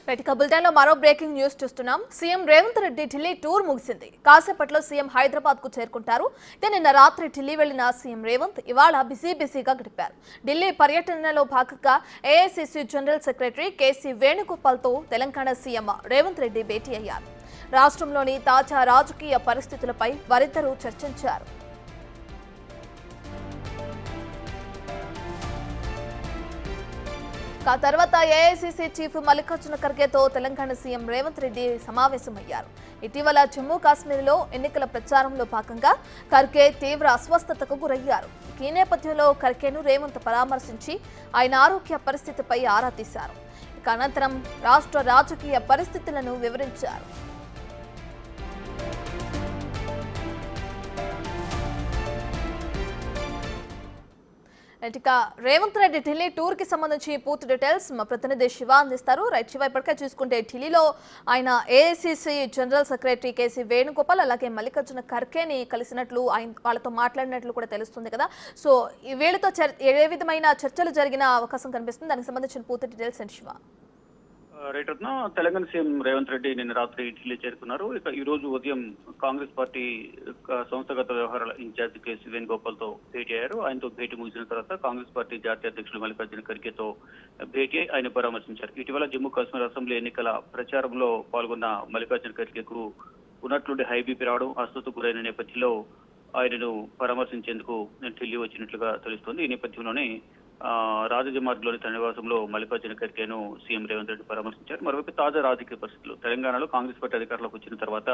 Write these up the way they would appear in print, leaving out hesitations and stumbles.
Bulletin లో మరో breaking news చూస్తున్నాం. సీఎం రేవంత్ రెడ్డి ఢిల్లీ టూర్ ముగిసింది. కాసేపట్లో సీఎం హైదరాబాద్ కు చేరుకుంటారు. నిన్న రాత్రి ఢిల్లీ వెళ్లిన సీఎం రేవంత్ ఇవాళ బిజీగా గడిపారు. ఢిల్లీ పర్యటనలో భాగంగా AICC general secretary KC Venugopal తో తెలంగాణ సీఎం రేవంత్ రెడ్డి భేటీ అయ్యారు. రాష్ట్రంలోని తాజా రాజకీయ పరిస్థితులపై వారిద్దరూ చర్చించారు. తర్వాత ఏఐసీసీ చీఫ్ మల్లికార్జున ఖర్గేతో తెలంగాణ సీఎం రేవంత్ రెడ్డి సమావేశమయ్యారు. ఇటీవల జమ్మూ కాశ్మీర్లో ఎన్నికల ప్రచారంలో భాగంగా ఖర్గే తీవ్ర అస్వస్థతకు గురయ్యారు. ఈ నేపథ్యంలో ఖర్గేను రేవంత్ పరామర్శించి ఆయన ఆరోగ్య పరిస్థితిపై ఆరా తీశారు. అనంతరం రాష్ట్ర రాజకీయ పరిస్థితులను వివరించారు. రేవంత్ రెడ్డి ఢిల్లీ టూర్ కి సంబంధించి పూర్తి డీటెయిల్స్ మా ప్రతినిధి శివ అందిస్తారు. శివ, ఇప్పటికే చూసుకుంటే ఢిల్లీలో ఆయన AICC general secretary KC Venugopal అలాగే మల్లికార్జున ఖర్గేని కలిసినట్లు వాళ్ళతో మాట్లాడినట్లు కూడా తెలుస్తుంది కదా. సో వీళ్ళతో ఏ విధమైన చర్చలు జరిగిన అవకాశం కనిపిస్తుంది, దానికి సంబంధించిన పూర్తి డీటెయిల్స్ ఏంటి శివ? రైట్ రత్న, తెలంగాణ సీఎం రేవంత్ రెడ్డి నిన్న రాత్రి ఢిల్లీ చేరుకున్నారు. ఇక ఈ రోజు ఉదయం కాంగ్రెస్ పార్టీ సంస్థాగత వ్యవహారాల ఇన్ఛార్జ్ కేసీ వేణుగోపాల్ తో భేటీ అయ్యారు. ఆయనతో భేటీ ముగిసిన తర్వాత కాంగ్రెస్ పార్టీ జాతీయ అధ్యక్షులు మల్లికార్జున ఖర్గేతో భేటీ ఆయన పరామర్శించారు. ఇటీవల జమ్మూ కాశ్మీర్ అసెంబ్లీ ఎన్నికల ప్రచారంలో పాల్గొన్న మల్లికార్జున ఖర్గేకు ఉన్నట్లుండి హై బీపీ రావడం, అస్వస్థతకు గురైన నేపథ్యంలో ఆయనను పరామర్శించేందుకు ఢిల్లీ వచ్చినట్లుగా తెలుస్తోంది. ఈ నేపథ్యంలోనే రాజజమార్గ్లోని తన నివాసంలో మల్లికార్జున ఖర్గేను సీఎం రేవంత్ రెడ్డి పరామర్శించారు. మరోవైపు తాజా రాజకీయ పరిస్థితులు, తెలంగాణలో కాంగ్రెస్ పార్టీ అధికారంలోకి వచ్చిన తర్వాత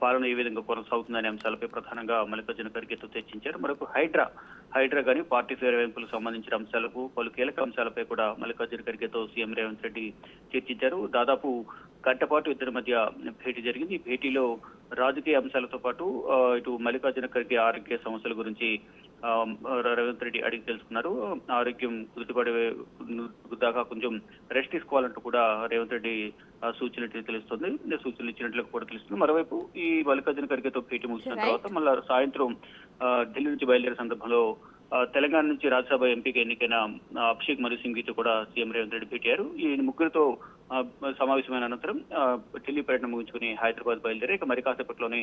పాలన ఏ విధంగా కొనసాగుతుందనే అంశాలపై ప్రధానంగా మల్లికార్జున ఖర్గేతో చర్చించారు. మరొక హైడ్రా కానీ పార్టీ ఫిరాయింపులకు సంబంధించిన అంశాలకు పలు కీలక అంశాలపై కూడా మల్లికార్జున ఖర్గేతో సీఎం రేవంత్ రెడ్డి చర్చించారు. దాదాపు గంటపాటు ఇద్దరి మధ్య భేటీ జరిగింది. ఈ భేటీలో రాజకీయ అంశాలతో పాటు ఇటు మల్లికార్జున ఖర్గే ఆరోగ్య సమస్యల గురించి రేవంత్ రెడ్డి అడిగి తెలుసుకున్నారు. ఆరోగ్యం కుదుటపడే దాకా కొంచెం రెస్ట్ తీసుకోవాలంటూ కూడా రేవంత్ రెడ్డి సూచనలు ఇచ్చినట్లు కూడా తెలుస్తుంది. మరోవైపు ఈ మల్లికార్జున ఖర్గేతో భేటీ ముగిసిన తర్వాత మళ్ళా సాయంత్రం ఢిల్లీ నుంచి బయలుదేరే సందర్భంలో తెలంగాణ నుంచి రాజ్యసభ ఎంపీగా ఎన్నికైన అభిషేక్ మను సింఘ్వితో కూడా సీఎం రేవంత్ రెడ్డి భేటీ అయ్యారు. ఈ ముగ్గురితో సమావేశమైన అనంతరం ఢిల్లీ పర్యటన ముగించుకుని హైదరాబాద్ బయలుదేరి ఇక మరి కాసేపట్లోనే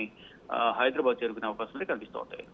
హైదరాబాద్ చేరుకునే అవకాశాలు కనిపిస్తూ ఉంటాయి.